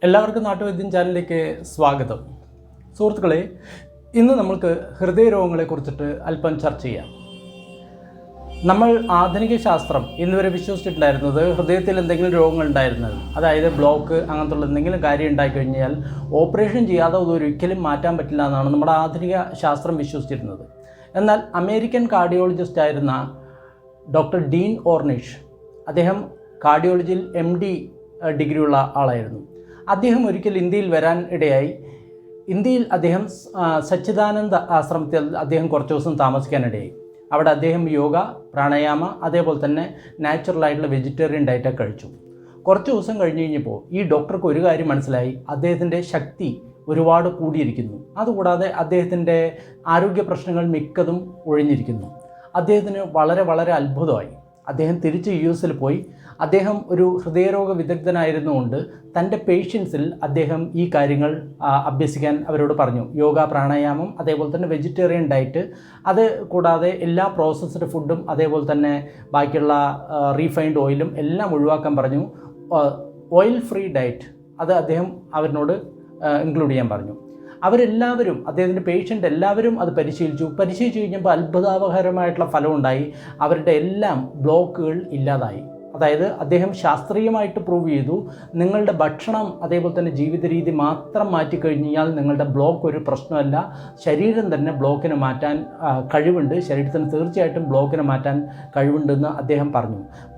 എല്ലാവർക്കും നാട്ടുവൈദ്യം ചാനലിലേക്ക് സ്വാഗതം. സുഹൃത്തുക്കളെ, ഇന്ന് നമുക്ക് ഹൃദയരോഗങ്ങളെക്കുറിച്ചിട്ട് അല്പം ചർച്ച ചെയ്യാം. നമ്മൾ ആധുനിക ശാസ്ത്രം ഇന്നുവരെ വിശ്വസിച്ചിട്ടുണ്ടായിരുന്നത് ഹൃദയത്തിൽ എന്തെങ്കിലും രോഗങ്ങൾ ഉണ്ടായിരുന്നത്, അതായത് ബ്ലോക്ക് അങ്ങനത്തുള്ള എന്തെങ്കിലും കാര്യം ഉണ്ടായിക്കഴിഞ്ഞാൽ ഓപ്പറേഷൻ ചെയ്യാതെ അതൊരിക്കലും മാറ്റാൻ പറ്റില്ല എന്നാണ് നമ്മുടെ ആധുനിക ശാസ്ത്രം വിശ്വസിച്ചിരുന്നത്. എന്നാൽ അമേരിക്കൻ കാർഡിയോളജിസ്റ്റ് ആയിരുന്ന ഡോക്ടർ ഡീൻ ഓർണിഷ്, അദ്ദേഹം കാർഡിയോളജിയിൽ MD ഡിഗ്രിയുള്ള ആളായിരുന്നു. അദ്ദേഹം ഒരിക്കൽ ഇന്ത്യയിൽ വരാൻ ഇടയായി. ഇന്ത്യയിൽ അദ്ദേഹം സച്ചിദാനന്ദ ആശ്രമത്തിൽ അദ്ദേഹം കുറച്ച് ദിവസം താമസിക്കാനിടയായി. അവിടെ അദ്ദേഹം യോഗ, പ്രാണായാമ, അതേപോലെ തന്നെ നാച്ചുറലായിട്ടുള്ള വെജിറ്റേറിയൻ ഡയറ്റൊക്കെ കഴിച്ചു. കുറച്ച് ദിവസം കഴിഞ്ഞപ്പോൾ ഈ ഡോക്ടർക്ക് ഒരു കാര്യം മനസ്സിലായി: അദ്ദേഹത്തിൻ്റെ ശക്തി ഒരുപാട് കൂടിയിരിക്കുന്നു. അതുകൂടാതെ അദ്ദേഹത്തിൻ്റെ ആരോഗ്യ പ്രശ്നങ്ങൾ മിക്കതും ഒഴിഞ്ഞിരിക്കുന്നു. അദ്ദേഹത്തിന് വളരെ അത്ഭുതമായി. അദ്ദേഹം തിരിച്ച് US പോയി. അദ്ദേഹം ഒരു ഹൃദയരോഗ വിദഗ്ധനായിരുന്നുകൊണ്ട് തൻ്റെ പേഷ്യൻസിൽ അദ്ദേഹം ഈ കാര്യങ്ങൾ അഭ്യസിക്കാൻ അവരോട് പറഞ്ഞു. യോഗ, പ്രാണായാമം, അതേപോലെ തന്നെ വെജിറ്റേറിയൻ ഡയറ്റ്, അത് കൂടാതെ എല്ലാ പ്രോസസ്ഡ് ഫുഡും അതേപോലെ തന്നെ ബാക്കിയുള്ള റീഫൈൻഡ് ഓയിലും എല്ലാം ഒഴിവാക്കാൻ പറഞ്ഞു. ഓയിൽ ഫ്രീ ഡയറ്റ് അത് അദ്ദേഹം അവരിനോട് ഇൻക്ലൂഡ് ചെയ്യാൻ പറഞ്ഞു. അവരെല്ലാവരും, അദ്ദേഹത്തിൻ്റെ പേഷ്യൻ്റ് എല്ലാവരും അത് പരിശീലിച്ചു കഴിഞ്ഞപ്പോൾ അത്ഭുതകരമായിട്ടുള്ള ഫലമുണ്ടായി. അവരുടെ എല്ലാം ബ്ലോക്കുകൾ ഇല്ലാതായി. അതായത് അദ്ദേഹം ശാസ്ത്രീയമായിട്ട് പ്രൂവ് ചെയ്തു, നിങ്ങളുടെ ഭക്ഷണം അതേപോലെ തന്നെ ജീവിത രീതി മാത്രം മാറ്റിക്കഴിഞ്ഞാൽ നിങ്ങളുടെ ബ്ലോക്ക് ഒരു പ്രശ്നമല്ല, ശരീരം തന്നെ ബ്ലോക്കിനെ മാറ്റാൻ കഴിവുണ്ട്, ശരീരത്തിന് തീർച്ചയായിട്ടും ബ്ലോക്കിനെ മാറ്റാൻ കഴിവുണ്ടെന്ന് അദ്ദേഹം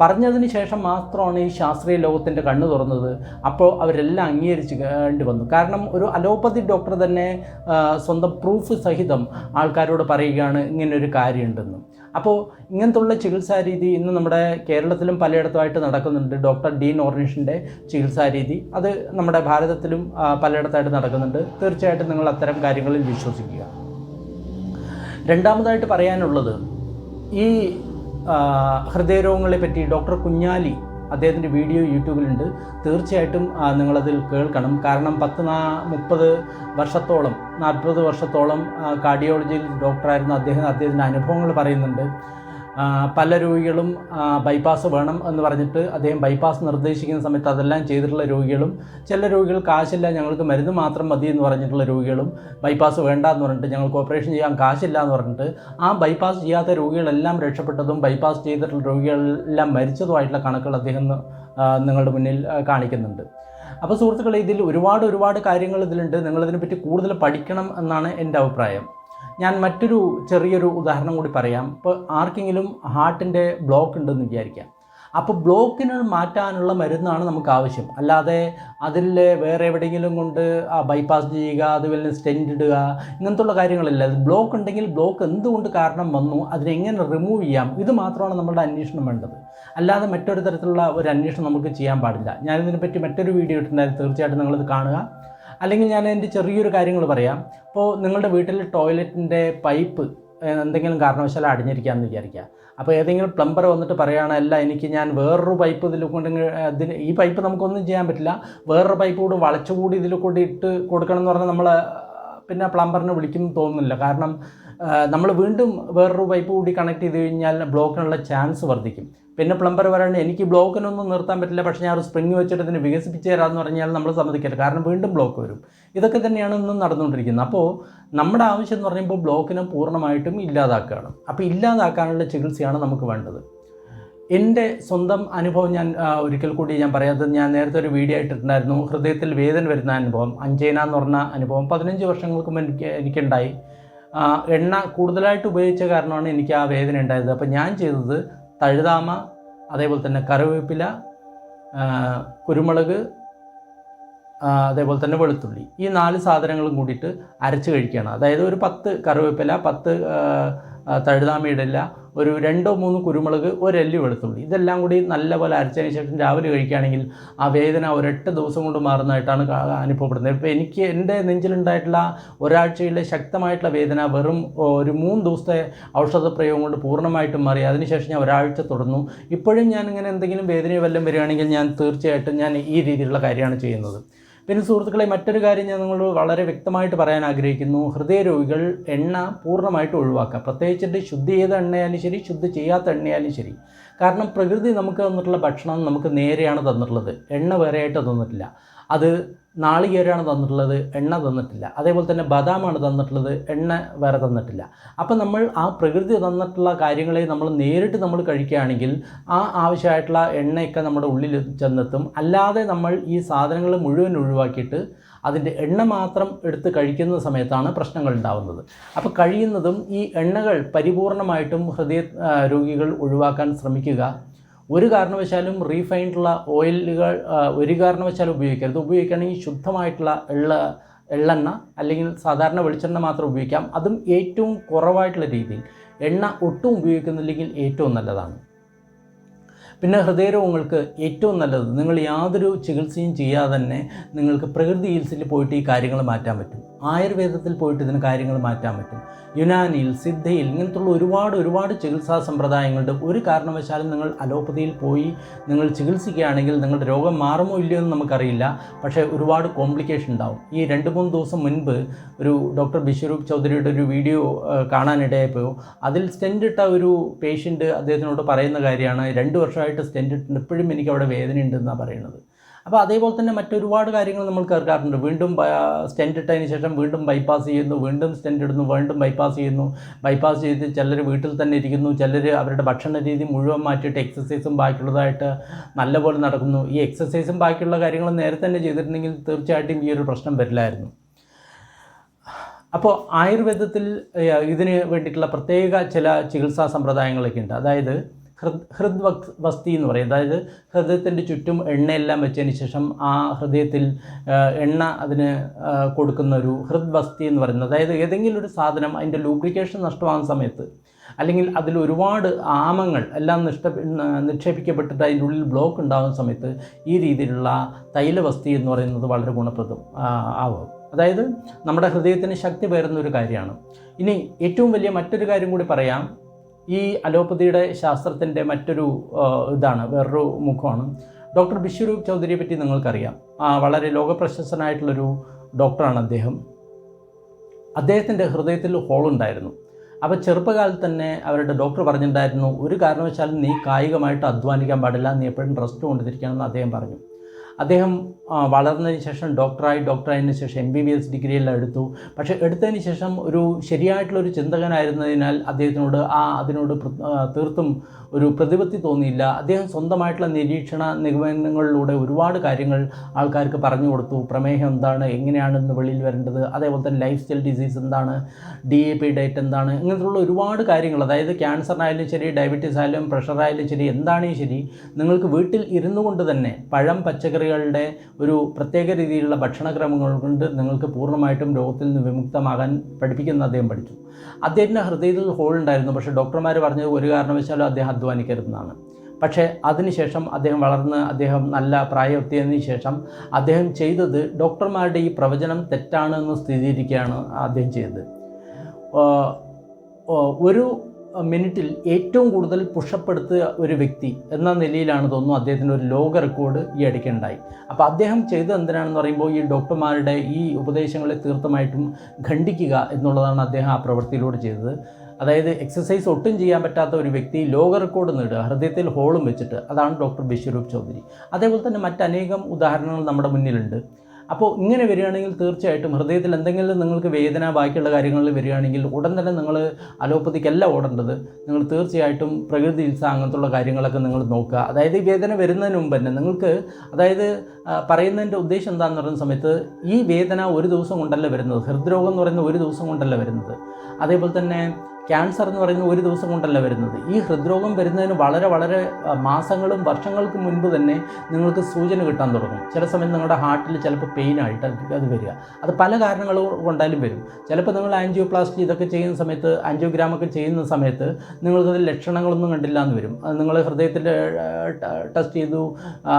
പറഞ്ഞതിന് ശേഷം മാത്രമാണ് ഈ ശാസ്ത്രീയ ലോകത്തിൻ്റെ കണ്ണ് തുറന്നത്. അപ്പോൾ അവരെല്ലാം അംഗീകരിച്ച് വന്നു. കാരണം ഒരു അലോപ്പതി ഡോക്ടർ തന്നെ സ്വന്തം പ്രൂഫ് സഹിതം ആൾക്കാരോട് പറയുകയാണ് ഇങ്ങനൊരു കാര്യമുണ്ടെന്ന്. അപ്പോൾ ഇങ്ങനത്തുള്ള ചികിത്സാ രീതി ഇന്ന് നമ്മുടെ കേരളത്തിലും പലയിടത്തുമായിട്ട് നടക്കുന്നുണ്ട്. ഡോക്ടർ ഡീൻ ഓർണിഷിൻ്റെ ചികിത്സാ രീതി അത് നമ്മുടെ ഭാരതത്തിലും പലയിടത്തായിട്ട് നടക്കുന്നുണ്ട്. തീർച്ചയായിട്ടും നിങ്ങൾ അത്തരം കാര്യങ്ങളിൽ വിശ്വസിക്കുക. രണ്ടാമതായിട്ട് പറയാനുള്ളത്, ഈ ഹൃദയരോഗങ്ങളെ പറ്റി ഡോക്ടർ കുഞ്ഞാലി, അദ്ദേഹത്തിൻ്റെ വീഡിയോ യൂട്യൂബിലുണ്ട്. തീർച്ചയായിട്ടും നിങ്ങളതിൽ കേൾക്കണം. കാരണം 40 വർഷത്തോളം കാർഡിയോളജിയിൽ ഡോക്ടറായിരുന്ന അദ്ദേഹത്തിൻ്റെ അനുഭവങ്ങൾ പറയുന്നുണ്ട്. പല രോഗികളും ബൈപ്പാസ് വേണം എന്ന് പറഞ്ഞിട്ട് അദ്ദേഹം ബൈപ്പാസ് നിർദ്ദേശിക്കുന്ന സമയത്ത് അതെല്ലാം ചെയ്തിട്ടുള്ള രോഗികളും, ചില രോഗികൾ കാശില്ല, ഞങ്ങൾക്ക് മരുന്ന് മാത്രം മതി എന്ന് പറഞ്ഞിട്ടുള്ള രോഗികളും, ബൈപ്പാസ് വേണ്ട എന്ന് പറഞ്ഞിട്ട് ഞങ്ങൾക്ക് ഓപ്പറേഷൻ ചെയ്യാൻ കാശില്ല എന്ന് പറഞ്ഞിട്ട് ആ ബൈപ്പാസ് ചെയ്യാത്ത രോഗികളെല്ലാം രക്ഷപ്പെട്ടതും ബൈപ്പാസ് ചെയ്തിട്ടുള്ള രോഗികളെല്ലാം മരിച്ചതുമായിട്ടുള്ള കണക്കുകൾ അദ്ദേഹം നിങ്ങളുടെ മുന്നിൽ കാണിക്കുന്നുണ്ട്. അപ്പോൾ സുഹൃത്തുക്കളെ, ഇതിൽ ഒരുപാട് കാര്യങ്ങൾ ഇതിലുണ്ട്. നിങ്ങളിതിനെപ്പറ്റി കൂടുതൽ പഠിക്കണം എന്നാണ് എൻ്റെ അഭിപ്രായം. ഞാൻ മറ്റൊരു ചെറിയൊരു ഉദാഹരണം കൂടി പറയാം. ഇപ്പോൾ ആർക്കെങ്കിലും ഹാർട്ടിൻ്റെ ബ്ലോക്ക് ഉണ്ടെന്ന് വിചാരിക്കാം. അപ്പോൾ ബ്ലോക്കിന് മാറ്റാനുള്ള മരുന്നാണ് നമുക്ക് ആവശ്യം. അല്ലാതെ അതിൽ വേറെ എവിടെയെങ്കിലും കൊണ്ട് ബൈപ്പാസ് ചെയ്യുക, അതുപോലെ സ്റ്റെൻറ്റ് ഇടുക, ഇങ്ങനത്തുള്ള കാര്യങ്ങളില്ല. അത് ബ്ലോക്ക് ഉണ്ടെങ്കിൽ ബ്ലോക്ക് എന്തുകൊണ്ട് കാരണം വന്നു, അതിനെങ്ങനെ റിമൂവ് ചെയ്യാം, ഇത് മാത്രമാണ് നമ്മുടെ അന്വേഷണം വേണ്ടത്. അല്ലാതെ മറ്റൊരു തരത്തിലുള്ള ഒരു അന്വേഷണം നമുക്ക് ചെയ്യാൻ പാടില്ല. ഞാനിതിനെപ്പറ്റി മറ്റൊരു വീഡിയോ ഇട്ടിട്ടുണ്ടായിരുന്നു, തീർച്ചയായിട്ടും നിങ്ങളിത് കാണുക. അല്ലെങ്കിൽ ഞാൻ എൻ്റെ ചെറിയൊരു കാര്യങ്ങൾ പറയാം. ഇപ്പോൾ നിങ്ങളുടെ വീട്ടിൽ ടോയ്ലറ്റിൻ്റെ പൈപ്പ് എന്തെങ്കിലും കാരണവശാലും അടിഞ്ഞിരിക്കുകയെന്ന് വിചാരിക്കുക. അപ്പോൾ ഏതെങ്കിലും പ്ലംബർ വന്നിട്ട് പറയുകയാണ്, ഞാൻ വേറൊരു പൈപ്പ് ഇതിൽ കൊണ്ട് ഈ പൈപ്പ് നമുക്കൊന്നും ചെയ്യാൻ പറ്റില്ല, വേറൊരു പൈപ്പ് കൂടി വളച്ചുകൂടി ഇതിൽ കൂടി ഇട്ട് കൊടുക്കണം എന്ന് പറഞ്ഞാൽ നമ്മൾ പിന്നെ പ്ലംബറിനെ വിളിക്കുന്നു തോന്നുന്നില്ല. കാരണം നമ്മൾ വീണ്ടും വേറൊരു പൈപ്പ് കൂടി കണക്ട് ചെയ്ത് കഴിഞ്ഞാൽ ബ്ലോക്കിനുള്ള ചാൻസ് വർദ്ധിക്കും. പിന്നെ പ്ലംബർ പറയുന്നത്, എനിക്ക് ബ്ലോക്കിനൊന്നും നിർത്താൻ പറ്റില്ല, പക്ഷേ ഞാൻ ഒരു സ്പ്രിങ് വെച്ചിട്ട് ഇതിന് വികസിപ്പിച്ച് തരാമെന്ന് പറഞ്ഞാൽ നമ്മൾ സമ്മതിക്കില്ല. കാരണം വീണ്ടും ബ്ലോക്ക് വരും. ഇതൊക്കെ തന്നെയാണ് ഇന്നും നടന്നുകൊണ്ടിരിക്കുന്നത്. അപ്പോൾ നമ്മുടെ ആവശ്യം എന്ന് പറയുമ്പോൾ ബ്ലോക്കിനെ പൂർണ്ണമായിട്ടും ഇല്ലാതാക്കുകയാണ്. അപ്പോൾ ഇല്ലാതാക്കാനുള്ള ചികിത്സയാണ് നമുക്ക് വേണ്ടത്. എൻ്റെ സ്വന്തം അനുഭവം ഞാൻ ഒരിക്കൽ കൂടി ഞാൻ പറയാത്തത്, ഞാൻ നേരത്തെ ഒരു വീഡിയോ ഇട്ടിട്ടുണ്ടായിരുന്നു. ഹൃദയത്തിൽ വേദന വരുന്ന അനുഭവം, അഞ്ജൈന എന്ന് പറഞ്ഞ അനുഭവം 15 വർഷങ്ങൾക്ക് മുമ്പ് എനിക്കുണ്ടായി. എണ്ണ കൂടുതലായിട്ട് ഉപയോഗിച്ച കാരണമാണ് എനിക്ക് ആ വേദന ഉണ്ടായത്. അപ്പോൾ ഞാൻ ചെയ്തത് തഴുതാമ, അതേപോലെ തന്നെ കറിവേപ്പില, കുരുമുളക്, അതേപോലെ തന്നെ വെളുത്തുള്ളി, ഈ 4 സാധനങ്ങളും കൂടിയിട്ട് അരച്ച് കഴിക്കുകയാണ്. അതായത് ഒരു 10 കറിവേപ്പില, 10 തഴുതാമയിടില്ല, ഒരു 2-3 കുരുമുളക്, 1 അല്ലി വെളുത്തുള്ളി, ഇതെല്ലാം കൂടി നല്ലപോലെ അരച്ചതിന് ശേഷം രാവിലെ കഴിക്കുകയാണെങ്കിൽ ആ വേദന 1-8 ദിവസം കൊണ്ട് മാറുന്നതായിട്ടാണ് അനുഭവപ്പെടുന്നത്. ഇപ്പോൾ എനിക്ക് എൻ്റെ നെഞ്ചിലുണ്ടായിട്ടുള്ള ഒരാഴ്ചയിലെ ശക്തമായിട്ടുള്ള വേദന വെറും ഒരു 3 ദിവസത്തെ ഔഷധപ്രയോഗം കൊണ്ട് പൂർണ്ണമായിട്ടും മാറി. അതിനുശേഷം ഞാൻ ഒരാഴ്ച തുടർന്നു. ഇപ്പോഴും ഞാനിങ്ങനെ എന്തെങ്കിലും വേദനയോ വല്ലതും വരികയാണെങ്കിൽ ഞാൻ തീർച്ചയായിട്ടും ഈ രീതിയിലുള്ള കാര്യമാണ് ചെയ്യുന്നത്. പിന്നെ സുഹൃത്തുക്കളെ, മറ്റൊരു കാര്യം ഞാൻ നിങ്ങളോട് വളരെ വ്യക്തമായിട്ട് പറയാൻ ആഗ്രഹിക്കുന്നു. ഹൃദയരോഗികൾ എണ്ണ പൂർണ്ണമായിട്ട് ഒഴിവാക്കുക. പ്രത്യേകിച്ചിട്ട് ശുദ്ധി ചെയ്ത എണ്ണയാലും ശരി, ശുദ്ധി ചെയ്യാത്ത എണ്ണയാലും ശരി. കാരണം പ്രകൃതി നമുക്ക് തന്നിട്ടുള്ള ഭക്ഷണം നമുക്ക് നേരെയാണ് തന്നിട്ടുള്ളത്, എണ്ണ വേറെയായിട്ട് തന്നിട്ടില്ല. അത് നാളികേരമാണ് തന്നിട്ടുള്ളത്, എണ്ണ തന്നിട്ടില്ല. അതേപോലെ തന്നെ ബദാമാണ് തന്നിട്ടുള്ളത്, എണ്ണ വേറെ തന്നിട്ടില്ല. അപ്പം നമ്മൾ ആ പ്രകൃതി തന്നിട്ടുള്ള കാര്യങ്ങളെ നമ്മൾ നേരിട്ട് നമ്മൾ കഴിക്കുകയാണെങ്കിൽ ആ ആവശ്യമായിട്ടുള്ള എണ്ണയൊക്കെ നമ്മുടെ ഉള്ളിൽ ചെന്നെത്തും. അല്ലാതെ നമ്മൾ ഈ സാധനങ്ങൾ മുഴുവൻ ഒഴിവാക്കിയിട്ട് അതിൻ്റെ എണ്ണ മാത്രം എടുത്ത് കഴിക്കുന്ന സമയത്താണ് പ്രശ്നങ്ങൾ ഉണ്ടാകുന്നത്. അപ്പോൾ കഴിയുന്നതും ഈ എണ്ണകൾ പരിപൂർണമായിട്ടും ഹൃദയ രോഗികൾ ഒഴിവാക്കാൻ ശ്രമിക്കുക. ഒരു കാരണവശാലും റീഫൈൻഡുള്ള ഓയിലുകൾ ഒരു കാരണവശാലും ഉപയോഗിക്കരുത്. ഉപയോഗിക്കുകയാണെങ്കിൽ ശുദ്ധമായിട്ടുള്ള എള്ളെണ്ണ അല്ലെങ്കിൽ സാധാരണ വെളിച്ചെണ്ണ മാത്രം ഉപയോഗിക്കാം. അതും ഏറ്റവും കുറവായിട്ടുള്ള രീതിയിൽ. എണ്ണ ഒട്ടും ഉപയോഗിക്കുന്നില്ലെങ്കിൽ ഏറ്റവും നല്ലതാണ്. പിന്നെ ഹൃദയരോഗങ്ങൾക്ക് ഏറ്റവും നല്ലത് നിങ്ങൾ യാതൊരു ചികിത്സയും ചെയ്യാതെ തന്നെ നിങ്ങൾക്ക് പ്രകൃതി ചികിത്സയിൽ പോയിട്ട് ഈ കാര്യങ്ങൾ മാറ്റാൻ പറ്റും. ആയുർവേദത്തിൽ പോയിട്ട് ഇതിന് കാര്യങ്ങൾ മാറ്റാൻ പറ്റും. യുനാനിയിൽ, സിദ്ധയിൽ ഇങ്ങനത്തുള്ള ഒരുപാട് ചികിത്സാ സമ്പ്രദായങ്ങളുണ്ട്. ഒരു കാരണവശാലും നിങ്ങൾ അലോപ്പതിയിൽ പോയി നിങ്ങൾ ചികിത്സിക്കുകയാണെങ്കിൽ നിങ്ങളുടെ രോഗം മാറുമോ ഇല്ലയോ എന്ന് നമുക്കറിയില്ല. പക്ഷേ ഒരുപാട് കോംപ്ലിക്കേഷൻ ഉണ്ടാവും. ഈ 2-3 ദിവസം മുൻപ് ഒരു ഡോക്ടർ ബിശ്വരൂപ് ചൗധരിയുടെ ഒരു വീഡിയോ കാണാനിടയായപ്പോൾ അതിൽ സ്റ്റെൻ്റ് ഇട്ട ഒരു പേഷ്യൻ്റ് അദ്ദേഹത്തിനോട് പറയുന്ന കാര്യമാണ്, 2 വർഷമായിട്ട് സ്റ്റെൻ്റ് ഇട്ടിട്ടുണ്ട്, ഇപ്പോഴും എനിക്ക് അവിടെ വേദനയുണ്ടെന്നാണ് പറയുന്നത്. അപ്പോൾ അതേപോലെ തന്നെ മറ്റൊരുപാട് കാര്യങ്ങൾ നമ്മൾ കേൾക്കാറുണ്ട്. വീണ്ടും സ്റ്റെൻ്റ് ഇട്ടതിന് ശേഷം വീണ്ടും ബൈപ്പാസ് ചെയ്യുന്നു, വീണ്ടും സ്റ്റെൻ്റ് ഇടുന്നു, വീണ്ടും ബൈപ്പാസ് ചെയ്യുന്നു. ബൈപ്പാസ് ചെയ്ത് ചിലർ വീട്ടിൽ തന്നെ ഇരിക്കുന്നു, ചിലർ അവരുടെ ഭക്ഷണ രീതി മുഴുവൻ മാറ്റിയിട്ട് എക്സസൈസും ബാക്കിയുള്ളതായിട്ട് നല്ലപോലെ നടക്കുന്നു. ഈ എക്സസൈസും ബാക്കിയുള്ള കാര്യങ്ങളും നേരത്തെ തന്നെ ചെയ്തിട്ടുണ്ടെങ്കിൽ തീർച്ചയായിട്ടും ഈ ഒരു പ്രശ്നം വരില്ലായിരുന്നു. അപ്പോൾ ആയുർവേദത്തിൽ ഇതിന് വേണ്ടിയിട്ടുള്ള പ്രത്യേക ചില ചികിത്സാ സമ്പ്രദായങ്ങളൊക്കെ ഉണ്ട്. അതായത് ഹൃദ്വസ്തി എന്ന് പറയും. അതായത് ഹൃദയത്തിൻ്റെ ചുറ്റും എണ്ണയെല്ലാം വെച്ചതിന് ശേഷം ആ ഹൃദയത്തിൽ എണ്ണ അതിന് കൊടുക്കുന്ന ഒരു ഹൃദ്വസ്തി എന്ന് പറയുന്നത്. അതായത് ഏതെങ്കിലും ഒരു സാധനം അതിൻ്റെ ലൂബ്രിക്കേഷൻ നഷ്ടമാകുന്ന സമയത്ത് അല്ലെങ്കിൽ അതിൽ ഒരുപാട് ആമങ്ങൾ എല്ലാം നിക്ഷേപിക്കപ്പെട്ടിട്ട് അതിൻ്റെ ഉള്ളിൽ ബ്ലോക്ക് ഉണ്ടാകുന്ന സമയത്ത് ഈ രീതിയിലുള്ള തൈലവസ്തി എന്ന് പറയുന്നത് വളരെ ഗുണപ്രദം ആവും. അതായത് നമ്മുടെ ഹൃദയത്തിന് ശക്തി പകരുന്ന ഒരു കാര്യമാണ്. ഇനി ഏറ്റവും വലിയ മറ്റൊരു കാര്യം കൂടി പറയാം. ഈ അലോപ്പതിയുടെ ശാസ്ത്രത്തിൻ്റെ മറ്റൊരു ഇതാണ്, വേറൊരു മുഖമാണ്. ഡോക്ടർ ബിശ്വരൂപ് ചൗധരിയെ പറ്റി നിങ്ങൾക്കറിയാം. വളരെ ലോകപ്രശസ്തനായിട്ടുള്ളൊരു ഡോക്ടറാണ് അദ്ദേഹം. അദ്ദേഹത്തിൻ്റെ ഹൃദയത്തിൽ ഹോളുണ്ടായിരുന്നു. അപ്പോൾ ചെറുപ്പകാലത്ത് തന്നെ അവരുടെ ഡോക്ടർ പറഞ്ഞിട്ടുണ്ടായിരുന്നു, ഒരു കാരണവശാലും നീ കായികമായിട്ട് അധ്വാനിക്കാൻ പാടില്ല, നീ എപ്പോഴും റെസ്റ്റ് കൊണ്ടിരിക്കണമെന്ന് അദ്ദേഹം പറഞ്ഞു. അദ്ദേഹം വളർന്നതിന് ശേഷം ഡോക്ടറായതിനു ശേഷം MBBS ഡിഗ്രിയെല്ലാം എടുത്തു. പക്ഷേ എടുത്തതിന് ശേഷം ഒരു ശരിയായിട്ടുള്ളൊരു ചിന്തകനായിരുന്നതിനാൽ അദ്ദേഹത്തിനോട് അതിനോട് തീർത്തും ഒരു പ്രതിപത്തി തോന്നിയില്ല. അദ്ദേഹം സ്വന്തമായിട്ടുള്ള നിരീക്ഷണ നിഗമനങ്ങളിലൂടെ ഒരുപാട് കാര്യങ്ങൾ ആൾക്കാർക്ക് പറഞ്ഞു കൊടുത്തു. പ്രമേഹം എന്താണ്, എങ്ങനെയാണ് ഇന്ന് വെളിയിൽ വരേണ്ടത്, അതേപോലെ തന്നെ ലൈഫ് സ്റ്റൈൽ ഡിസീസ് എന്താണ്, DAP ഡയറ്റ് എന്താണ്, ഇങ്ങനത്തുള്ള ഒരുപാട് കാര്യങ്ങൾ. അതായത് ക്യാൻസറിനായാലും ശരി, ഡയബറ്റീസ് ആയാലും പ്രഷറായാലും ശരി, എന്താണെങ്കിലും ശരി, നിങ്ങൾക്ക് വീട്ടിൽ ഇരുന്നു കൊണ്ട് തന്നെ പഴം, പച്ചക്കറികളുടെ ഒരു പ്രത്യേക രീതിയിലുള്ള ഭക്ഷണക്രമങ്ങൾ കൊണ്ട് നിങ്ങൾക്ക് പൂർണ്ണമായിട്ടും രോഗത്തിൽ നിന്ന് വിമുക്തമാകാൻ പഠിപ്പിക്കുന്ന അദ്ദേഹം പഠിച്ചു. അദ്ദേഹത്തിൻ്റെ ഹൃദയത്തിൽ ഹോൾ ഉണ്ടായിരുന്നു. പക്ഷേ ഡോക്ടർമാർ പറഞ്ഞത് ഒരു കാരണവശാലും അദ്ദേഹം അധ്വാനിക്കരുതെന്നാണ്. പക്ഷേ അതിനുശേഷം അദ്ദേഹം നല്ല പ്രായമെത്തിയതിന് ശേഷം അദ്ദേഹം ചെയ്തത് ഡോക്ടർമാരുടെ ഈ പ്രവചനം തെറ്റാണെന്ന് സ്ഥിരീകരിക്കുകയാണ് അദ്ദേഹം ചെയ്തത്. ഒരു മിനിറ്റിൽ ഏറ്റവും കൂടുതൽ പുഷപ്പ് എടുത്ത ഒരു വ്യക്തി എന്ന നിലയിലാണ് തോന്നുന്നു അദ്ദേഹത്തിൻ്റെ ഒരു ലോക റെക്കോർഡ് ഈ ഇടയ്ക്കുണ്ടായി. അപ്പോൾ അദ്ദേഹം ചെയ്തത് എന്തിനാണെന്ന് പറയുമ്പോൾ ഈ ഡോക്ടർമാരുടെ ഈ ഉപദേശങ്ങളെ തീർച്ചയായിട്ടും ഖണ്ഡിക്കുക എന്നുള്ളതാണ് അദ്ദേഹം ആ പ്രവൃത്തിയിലൂടെ ചെയ്തത്. അതായത് എക്സസൈസ് ഒട്ടും ചെയ്യാൻ പറ്റാത്ത ഒരു വ്യക്തി ലോക റെക്കോർഡ് നേടുക, ഹൃദയത്തിൽ ഹോളും വെച്ചിട്ട്. അതാണ് ഡോക്ടർ ബിശ്വരൂപ് ചൗധരി. അതേപോലെ തന്നെ മറ്റനേകം ഉദാഹരണങ്ങൾ നമ്മുടെ മുന്നിലുണ്ട്. അപ്പോൾ ഇങ്ങനെ വരികയാണെങ്കിൽ തീർച്ചയായിട്ടും ഹൃദയത്തിൽ എന്തെങ്കിലും നിങ്ങൾക്ക് വേദന ബാക്കിയുള്ള കാര്യങ്ങളിൽ വരികയാണെങ്കിൽ ഉടൻ തന്നെ നിങ്ങൾ അലോപ്പതിക്കല്ല ഓടേണ്ടത്. നിങ്ങൾ തീർച്ചയായിട്ടും പ്രകൃതി ചികിത്സ അങ്ങനത്തുള്ള കാര്യങ്ങളൊക്കെ നിങ്ങൾ നോക്കുക. അതായത് ഈ വേദന വരുന്നതിന് മുമ്പ് തന്നെ നിങ്ങൾക്ക്, അതായത് പറയുന്നതിൻ്റെ ഉദ്ദേശം എന്താണെന്ന് പറയുന്ന സമയത്ത്, ഈ വേദന ഒരു ദിവസം കൊണ്ടല്ല വരുന്നത്. ഹൃദ്രോഗം എന്ന് പറയുന്നത് ഒരു ദിവസം കൊണ്ടല്ല വരുന്നത്. അതേപോലെ തന്നെ ക്യാൻസർ എന്ന് പറയുന്നത് ഒരു ദിവസം കൊണ്ടല്ല വരുന്നത്. ഈ ഹൃദ്രോഗം വരുന്നതിന് വളരെ വളരെ മാസങ്ങളും വർഷങ്ങൾക്ക് മുൻപ് തന്നെ നിങ്ങൾക്ക് സൂചന കിട്ടാൻ തുടങ്ങും. ചില സമയം നിങ്ങളുടെ ഹാർട്ടിൽ ചിലപ്പോൾ പെയിനായിട്ട് അത് വരിക. അത് പല കാരണങ്ങൾ കൊണ്ടാലും വരും. ചിലപ്പോൾ നിങ്ങൾ ആൻജിയോപ്ലാസ്റ്റി ഇതൊക്കെ ചെയ്യുന്ന സമയത്ത്, ആൻജിയോഗ്രാമൊക്കെ ചെയ്യുന്ന സമയത്ത് നിങ്ങൾക്കതിൽ ലക്ഷണങ്ങളൊന്നും കണ്ടില്ല എന്ന് വരും. അത് നിങ്ങൾ ഹൃദയത്തിൻ്റെ ടെസ്റ്റ് ചെയ്തു,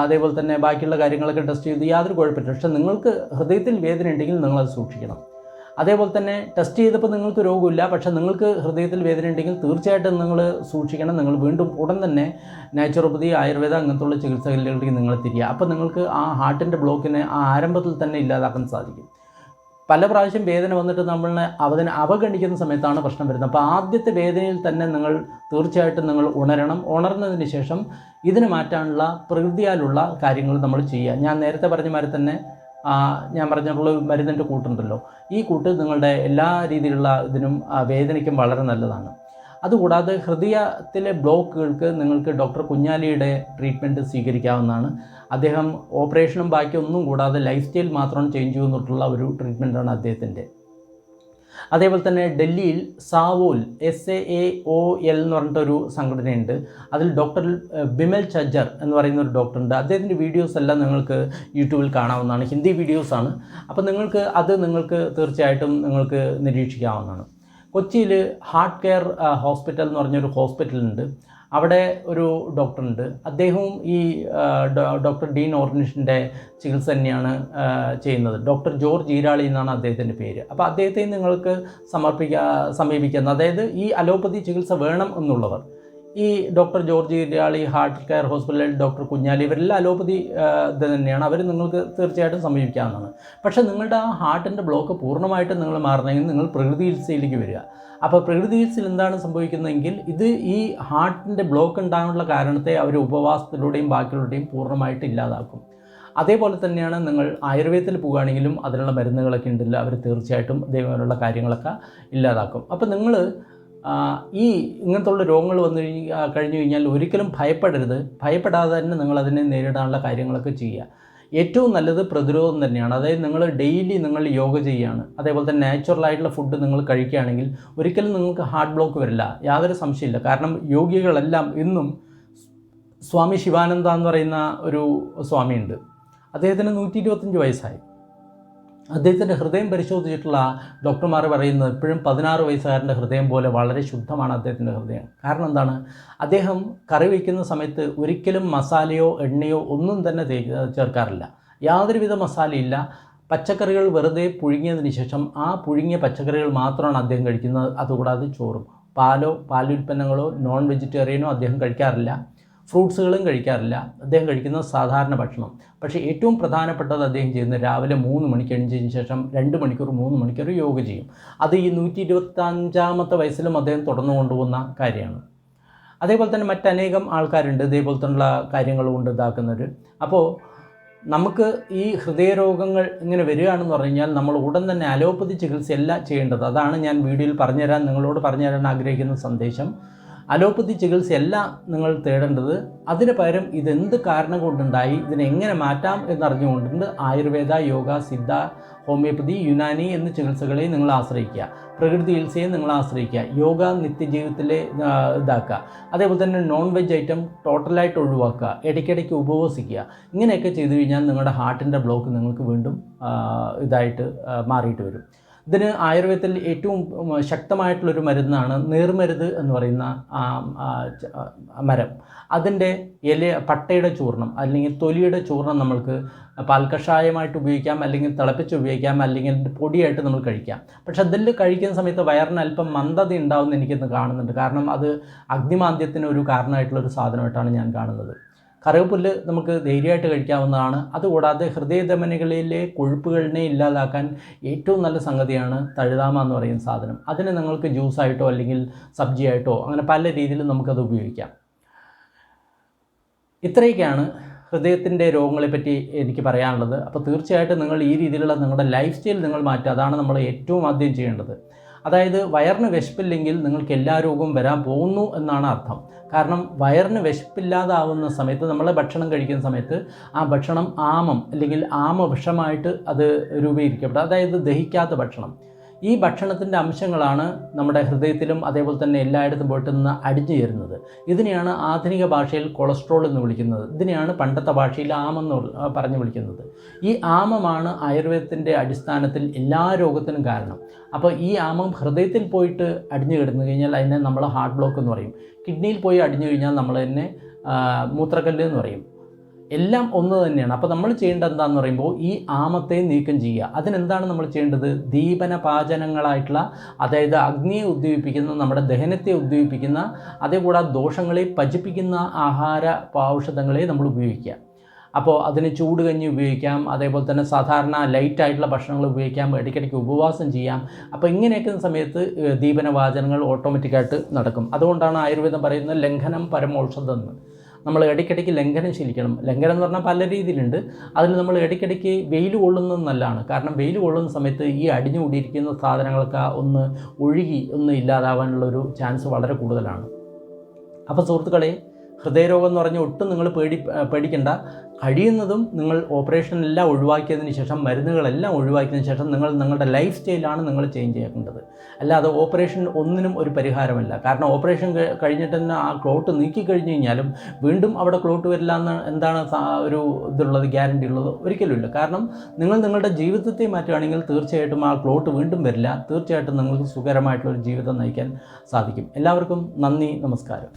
അതേപോലെ തന്നെ ബാക്കിയുള്ള കാര്യങ്ങളൊക്കെ ടെസ്റ്റ് ചെയ്തു, യാതൊരു കുഴപ്പമില്ല. പക്ഷേ നിങ്ങൾക്ക് ഹൃദയത്തിൽ വേദന ഉണ്ടെങ്കിൽ നിങ്ങളത് സൂക്ഷിക്കണം. അതേപോലെ തന്നെ ടെസ്റ്റ് ചെയ്തപ്പോൾ നിങ്ങൾക്ക് രോഗമില്ല, പക്ഷേ നിങ്ങൾക്ക് ഹൃദയത്തിൽ വേദന ഉണ്ടെങ്കിൽ തീർച്ചയായിട്ടും നിങ്ങൾ സൂക്ഷിക്കണം. നിങ്ങൾ വീണ്ടും ഉടൻ തന്നെ നാച്ചുറോപ്പതി, ആയുർവേദ അങ്ങനത്തുള്ള ചികിത്സകളിലേക്ക് നിങ്ങൾ തിരിയുക. അപ്പോൾ നിങ്ങൾക്ക് ആ ഹാർട്ടിൻ്റെ ബ്ലോക്കിനെ ആ ആരംഭത്തിൽ തന്നെ ഇല്ലാതാക്കാൻ സാധിക്കും. പല പ്രാവശ്യം വേദന വന്നിട്ട് നമ്മളെ അവഗണിക്കുന്ന സമയത്താണ് പ്രശ്നം വരുന്നത്. അപ്പോൾ ആദ്യത്തെ വേദനയിൽ തന്നെ നിങ്ങൾ തീർച്ചയായിട്ടും നിങ്ങൾ ഉണരണം. ഉണർന്നതിന് ശേഷം ഇതിന് മാറ്റാനുള്ള പ്രകൃതിയാലുള്ള കാര്യങ്ങൾ നമ്മൾ ചെയ്യുക. ഞാൻ നേരത്തെ പറഞ്ഞ മാതിരി തന്നെ ഞാൻ പറഞ്ഞിട്ടുള്ള മരുന്നിൻ്റെ കൂട്ടുണ്ടല്ലോ, ഈ കൂട്ട് നിങ്ങളുടെ എല്ലാ രീതിയിലുള്ള ഇതിനും വേദനയ്ക്കും വളരെ നല്ലതാണ്. അതുകൂടാതെ ഹൃദയത്തിലെ ബ്ലോക്കുകൾക്ക് നിങ്ങൾക്ക് ഡോക്ടർ കുഞ്ഞാലിയുടെ ട്രീറ്റ്മെൻറ്റ് സ്വീകരിക്കാവുന്നതാണ്. അദ്ദേഹം ഓപ്പറേഷനും ബാക്കി ഒന്നും കൂടാതെ ലൈഫ് സ്റ്റൈൽ മാത്രം ചേഞ്ച് ചെയ്യുന്നിട്ടുള്ള ഒരു ട്രീറ്റ്മെൻറ്റാണ് അദ്ദേഹത്തിൻ്റെ. അതേപോലെ തന്നെ ഡൽഹിയിൽ സാവോൽ SAAOL എന്ന് പറഞ്ഞിട്ടൊരു സംഘടനയുണ്ട്. അതിൽ ഡോക്ടർ ബിമൽ ചജ്ജർ എന്ന് പറയുന്ന ഒരു ഡോക്ടറുണ്ട്. അദ്ദേഹത്തിൻ്റെ വീഡിയോസ് എല്ലാം നിങ്ങൾക്ക് യൂട്യൂബിൽ കാണാവുന്നതാണ്. ഹിന്ദി വീഡിയോസാണ്. അപ്പോൾ നിങ്ങൾക്ക് തീർച്ചയായിട്ടും നിങ്ങൾക്ക് നിരീക്ഷിക്കാവുന്നതാണ്. കൊച്ചിയിൽ ഹാർട്ട് കെയർ ഹോസ്പിറ്റൽ എന്ന് പറഞ്ഞൊരു ഹോസ്പിറ്റലുണ്ട്. അവിടെ ഒരു ഡോക്ടറുണ്ട്. അദ്ദേഹവും ഈ ഡോക്ടർ ഡീൻ ഓർണിഷിൻ്റെ ചികിത്സ തന്നെയാണ് ചെയ്യുന്നത്. ഡോക്ടർ ജോർജ് ഈരാളി എന്നാണ് അദ്ദേഹത്തിൻ്റെ പേര്. അപ്പോൾ അദ്ദേഹത്തെ നിങ്ങൾക്ക് സമീപിക്കുന്നത്, അതായത് ഈ അലോപ്പതി ചികിത്സ വേണം എന്നുള്ളവർ, ഈ ഡോക്ടർ ജോർജ് ഈരാളി ഹാർട്ട് കെയർ ഹോസ്പിറ്റലിൽ ഡോക്ടർ കുഞ്ഞാലി, ഇവരെല്ലാം അലോപ്പതി ഇത് തന്നെയാണ്. അവർ നിങ്ങൾക്ക് തീർച്ചയായിട്ടും സമീപിക്കാവുന്നതാണ്. പക്ഷേ നിങ്ങളുടെ ആ ഹാർട്ടിൻ്റെ ബ്ലോക്ക് പൂർണ്ണമായിട്ടും നിങ്ങൾ മാറണമെങ്കിൽ നിങ്ങൾ പ്രകൃതി ചികിത്സയിലേക്ക് വരിക. അപ്പോൾ പ്രകൃതി ചികിത്സയിൽ എന്താണ് സംഭവിക്കുന്നതെങ്കിൽ ഇത് ഈ ഹാർട്ടിൻ്റെ ബ്ലോക്ക് ഉണ്ടാകാനുള്ള കാരണത്തെ അവർ ഉപവാസത്തിലൂടെയും ബാക്കിയുള്ളവരുടെയും പൂർണ്ണമായിട്ട് ഇല്ലാതാക്കും. അതേപോലെ തന്നെയാണ് നിങ്ങൾ ആയുർവേദത്തിൽ പോകുകയാണെങ്കിലും അതിനുള്ള മരുന്നുകളൊക്കെ ഉണ്ടല്ലോ, അവർ തീർച്ചയായിട്ടും ഇതേപോലുള്ള കാര്യങ്ങളൊക്കെ ഇല്ലാതാക്കും. അപ്പോൾ നിങ്ങൾ ഇങ്ങനത്തുള്ള രോഗങ്ങൾ കഴിഞ്ഞു കഴിഞ്ഞാൽ ഒരിക്കലും ഭയപ്പെടരുത്. ഭയപ്പെടാതെ തന്നെ നിങ്ങളതിനെ നേരിടാനുള്ള കാര്യങ്ങളൊക്കെ ചെയ്യുക. ഏറ്റവും നല്ലത് പ്രതിരോധം തന്നെയാണ്. അതായത് നിങ്ങൾ ഡെയിലി നിങ്ങൾ യോഗ ചെയ്യുകയാണ്, അതേപോലെ തന്നെ നാച്ചുറലായിട്ടുള്ള ഫുഡ് നിങ്ങൾ കഴിക്കുകയാണെങ്കിൽ ഒരിക്കലും നിങ്ങൾക്ക് ഹാർട്ട് ബ്ലോക്ക് വരില്ല, യാതൊരു സംശയമില്ല. കാരണം യോഗികളെല്ലാം ഇന്നും സ്വാമി ശിവാനന്ദ എന്ന് പറയുന്ന ഒരു സ്വാമിയുണ്ട്. അദ്ദേഹത്തിന് 125 വയസ്സായി. അദ്ദേഹത്തിൻ്റെ ഹൃദയം പരിശോധിച്ചിട്ടുള്ള ഡോക്ടർമാർ പറയുന്നത് ഇപ്പോഴും 16 വയസ്സുകാരൻ്റെ ഹൃദയം പോലെ വളരെ ശുദ്ധമാണ് അദ്ദേഹത്തിൻ്റെ ഹൃദയം. കാരണം എന്താണ്? അദ്ദേഹം കറി വയ്ക്കുന്ന സമയത്ത് ഒരിക്കലും മസാലയോ എണ്ണയോ ഒന്നും തന്നെ ചേർക്കാറില്ല. യാതൊരുവിധ മസാലയില്ല. പച്ചക്കറികൾ വെറുതെ പുഴുങ്ങിയതിന് ശേഷം ആ പുഴുങ്ങിയ പച്ചക്കറികൾ മാത്രമാണ് അദ്ദേഹം കഴിക്കുന്നത്. അതുകൂടാതെ ചോറും പാലുൽപ്പന്നങ്ങളോ നോൺ വെജിറ്റേറിയനോ അദ്ദേഹം കഴിക്കാറില്ല. ഫ്രൂട്ട്സുകളും കഴിക്കാറില്ല. അദ്ദേഹം കഴിക്കുന്ന സാധാരണ ഭക്ഷണം. പക്ഷേ ഏറ്റവും പ്രധാനപ്പെട്ടത് അദ്ദേഹം ചെയ്യുന്നത് രാവിലെ 3 മണിക്ക് എഴുന്നേറ്റതിന് ശേഷം 2 മണിക്കൂർ 3 മണിക്കൂർ യോഗ ചെയ്യും. അത് ഈ 125-ാമത്തെ വയസ്സിലും അദ്ദേഹം തുടർന്നു കൊണ്ടുപോകുന്ന കാര്യമാണ്. അതേപോലെ തന്നെ മറ്റനേകം ആൾക്കാരുണ്ട് ഇതേപോലെ തന്നെയുള്ള കാര്യങ്ങൾ കൊണ്ട് ഇതാക്കുന്നവർ. അപ്പോൾ നമുക്ക് ഈ ഹൃദയരോഗങ്ങൾ ഇങ്ങനെ വരികയാണെന്ന് പറഞ്ഞു കഴിഞ്ഞാൽ നമ്മൾ ഉടൻ തന്നെ അലോപ്പതി ചികിത്സയല്ല ചെയ്യേണ്ടത്. അതാണ് ഞാൻ വീഡിയോയിൽ നിങ്ങളോട് പറഞ്ഞുതരാൻ ആഗ്രഹിക്കുന്ന സന്ദേശം. അലോപ്പതി ചികിത്സയല്ല നിങ്ങൾ തേടേണ്ടത്. അതിന് പകരം ഇതെന്ത് കാരണം കൊണ്ടുണ്ടായി, ഇതിനെങ്ങനെ മാറ്റാം എന്നറിഞ്ഞുകൊണ്ട് ആയുർവേദ, യോഗ, സിദ്ധ, ഹോമിയോപ്പതി, യുനാനി എന്ന ചികിത്സകളെ നിങ്ങൾ ആശ്രയിക്കുക. പ്രകൃതി ചികിത്സയെ നിങ്ങൾ ആശ്രയിക്കുക. യോഗ നിത്യജീവിതത്തിലെ ഇതാക്കുക. അതേപോലെ തന്നെ നോൺ വെജ് ഐറ്റം ടോട്ടലായിട്ട് ഒഴിവാക്കുക. ഇടയ്ക്കിടയ്ക്ക് ഉപവസിക്കുക. ഇങ്ങനെയൊക്കെ ചെയ്തു കഴിഞ്ഞാൽ നിങ്ങളുടെ ഹാർട്ടിൻ്റെ ബ്ലോക്ക് നിങ്ങൾക്ക് വീണ്ടും ഇതായിട്ട് മാറിയിട്ട് വരും. ഇതിന് ആയുർവേദത്തിൽ ഏറ്റവും ശക്തമായിട്ടുള്ളൊരു മരുന്നാണ് നീർമരുത് എന്ന് പറയുന്ന മരം. അതിൻ്റെ പട്ടയുടെ ചൂർണം അല്ലെങ്കിൽ തൊലിയുടെ ചൂർണം നമ്മൾക്ക് പാൽക്കഷായമായിട്ട് ഉപയോഗിക്കാം, അല്ലെങ്കിൽ തിളപ്പിച്ച് ഉപയോഗിക്കാം, അല്ലെങ്കിൽ പൊടിയായിട്ട് നമ്മൾ കഴിക്കാം. പക്ഷെ അതിൽ കഴിക്കുന്ന സമയത്ത് വയറിന് അല്പം മന്ദത ഉണ്ടാവുമെന്ന് എനിക്കിന്ന് കാണുന്നുണ്ട്. കാരണം അത് അഗ്നിമാന്ദ്യത്തിന് ഒരു കാരണമായിട്ടുള്ളൊരു സാധനമായിട്ടാണ് ഞാൻ കാണുന്നത്. കറിവേപ്പില നമുക്ക് ധൈര്യമായിട്ട് കഴിക്കാവുന്നതാണ്. അതുകൂടാതെ ഹൃദയധമനികളിലെ കൊഴുപ്പുകളിനെ ഇല്ലാതാക്കാൻ ഏറ്റവും നല്ല സംഗതിയാണ് തഴുതാമ എന്ന് പറയുന്ന സാധനം. അതിനെ നിങ്ങൾക്ക് ജ്യൂസായിട്ടോ അല്ലെങ്കിൽ സബ്ജിയായിട്ടോ അങ്ങനെ പല രീതിയിലും നമുക്കത് ഉപയോഗിക്കാം. ഇത്രയൊക്കെയാണ് ഹൃദയത്തിൻ്റെ രോഗങ്ങളെപ്പറ്റി എനിക്ക് പറയാനുള്ളത്. അപ്പോൾ തീർച്ചയായിട്ടും നിങ്ങൾ ഈ രീതിയിലുള്ള നിങ്ങളുടെ ലൈഫ് സ്റ്റൈൽ നിങ്ങൾ മാറ്റുക. അതാണ് നമ്മൾ ഏറ്റവും ആദ്യം ചെയ്യേണ്ടത്. അതായത് വയറിന് വിശപ്പില്ലെങ്കിൽ നിങ്ങൾക്ക് എല്ലാ രോഗവും വരാൻ പോകുന്നു എന്നാണ് അർത്ഥം. കാരണം വയറിന് വിശപ്പില്ലാതാവുന്ന സമയത്ത് നമ്മൾ ഭക്ഷണം കഴിക്കുന്ന സമയത്ത് ആ ഭക്ഷണം ആമം അല്ലെങ്കിൽ ആമവിഷമായിട്ട് അത് രൂപീകരിക്കപ്പെടും. അതായത് ദഹിക്കാത്ത ഭക്ഷണം. ഈ ഭക്ഷണത്തിൻ്റെ അംശങ്ങളാണ് നമ്മുടെ ഹൃദയത്തിലും അതേപോലെ തന്നെ എല്ലായിടത്തും പോയിട്ട് നിന്ന് അടിഞ്ഞു ചേരുന്നത്. ഇതിനെയാണ് ആധുനിക ഭാഷയിൽ കൊളസ്ട്രോൾ എന്ന് വിളിക്കുന്നത്. ഇതിനെയാണ് പണ്ടത്തെ ഭാഷയിൽ ആമെന്ന് പറഞ്ഞ് വിളിക്കുന്നത്. ഈ ആമമാണ് ആയുർവേദത്തിൻ്റെ അടിസ്ഥാനത്തിൽ എല്ലാ രോഗത്തിനും കാരണം. അപ്പോൾ ഈ ആമം ഹൃദയത്തിൽ പോയിട്ട് അടിഞ്ഞു കിടന്നു കഴിഞ്ഞാൽ അതിനെ നമ്മൾ ഹാർട്ട് ബ്ലോക്ക് എന്ന് പറയും. കിഡ്നിയിൽ പോയി അടിഞ്ഞു കഴിഞ്ഞാൽ നമ്മൾ തന്നെ മൂത്രക്കല്ല് എന്ന് പറയും. എല്ലാം ഒന്ന് തന്നെയാണ്. അപ്പോൾ നമ്മൾ ചെയ്യേണ്ടത് എന്താണെന്ന് പറയുമ്പോൾ ഈ ആമത്തെ നീക്കം ചെയ്യുക. അതിനെന്താണ് നമ്മൾ ചെയ്യേണ്ടത്? ദീപനപാചനങ്ങളായിട്ടുള്ള, അതായത് അഗ്നിയെ ഉദ്ദീപിക്കുന്ന, നമ്മുടെ ദഹനത്തെ ഉദ്ദീപിക്കുന്ന, അതേകൂടാതെ ദോഷങ്ങളെ പചിപ്പിക്കുന്ന ആഹാര ഔഷധങ്ങളെ നമ്മൾ ഉപയോഗിക്കുക. അപ്പോൾ അതിന് ചൂട് കഞ്ഞി ഉപയോഗിക്കാം, അതേപോലെ തന്നെ സാധാരണ ലൈറ്റായിട്ടുള്ള ഭക്ഷണങ്ങൾ ഉപയോഗിക്കാം, ഇടയ്ക്കിടയ്ക്ക് ഉപവാസം ചെയ്യാം. അപ്പോൾ ഇങ്ങനെയൊക്കെ സമയത്ത് ദീപനവാചനങ്ങൾ ഓട്ടോമാറ്റിക്കായിട്ട് നടക്കും. അതുകൊണ്ടാണ് ആയുർവേദം പറയുന്നത് ലംഘനം പരമൌഷധം എന്ന്. നമ്മൾ ഇടയ്ക്കിടയ്ക്ക് ലംഘനം ശീലിക്കണം. ലംഘനം എന്ന് പറഞ്ഞാൽ പല രീതിയിലുണ്ട്. അതിൽ നമ്മൾ ഇടയ്ക്കിടയ്ക്ക് വെയിൽ കൊള്ളുന്നത് നല്ലതാണ്. കാരണം വെയിൽ കൊള്ളുന്ന സമയത്ത് ഈ അടിഞ്ഞു കൂടിയിരിക്കുന്ന സാധനങ്ങളൊക്കെ ഒന്ന് ഇല്ലാതാവാനുള്ളൊരു ചാൻസ് വളരെ കൂടുതലാണ്. അപ്പോൾ സുഹൃത്തുക്കളെ, ഹൃദയരോഗം എന്ന് പറഞ്ഞാൽ ഒട്ടും നിങ്ങൾ പേടിക്കേണ്ട. കഴിയുന്നതും നിങ്ങൾ ഓപ്പറേഷനെല്ലാം ഒഴിവാക്കിയതിന് ശേഷം, മരുന്നുകളെല്ലാം ഒഴിവാക്കിയതിന് ശേഷം നിങ്ങളുടെ ലൈഫ് സ്റ്റൈലാണ് നിങ്ങൾ ചേഞ്ച് ചെയ്യേണ്ടത്. അല്ലാതെ ഓപ്പറേഷൻ ഒന്നിനും ഒരു പരിഹാരമല്ല. കാരണം ഓപ്പറേഷൻ കഴിഞ്ഞിട്ട് തന്നെ ആ ക്ലോട്ട് നീക്കി കഴിഞ്ഞ് കഴിഞ്ഞാലും വീണ്ടും അവിടെ ക്ലോട്ട് വരില്ല എന്ന് എന്താണ് ഒരു ഇതുള്ളത്, ഗ്യാരണ്ടി ഉള്ളത്? ഒരിക്കലുമില്ല. കാരണം നിങ്ങൾ നിങ്ങളുടെ ജീവിതത്തെ മാറ്റുകയാണെങ്കിൽ തീർച്ചയായിട്ടും ആ ക്ലോട്ട് വീണ്ടും വരില്ല. തീർച്ചയായിട്ടും നിങ്ങൾക്ക് സുഖകരമായിട്ടുള്ളൊരു ജീവിതം നയിക്കാൻ സാധിക്കും. എല്ലാവർക്കും നന്ദി, നമസ്കാരം.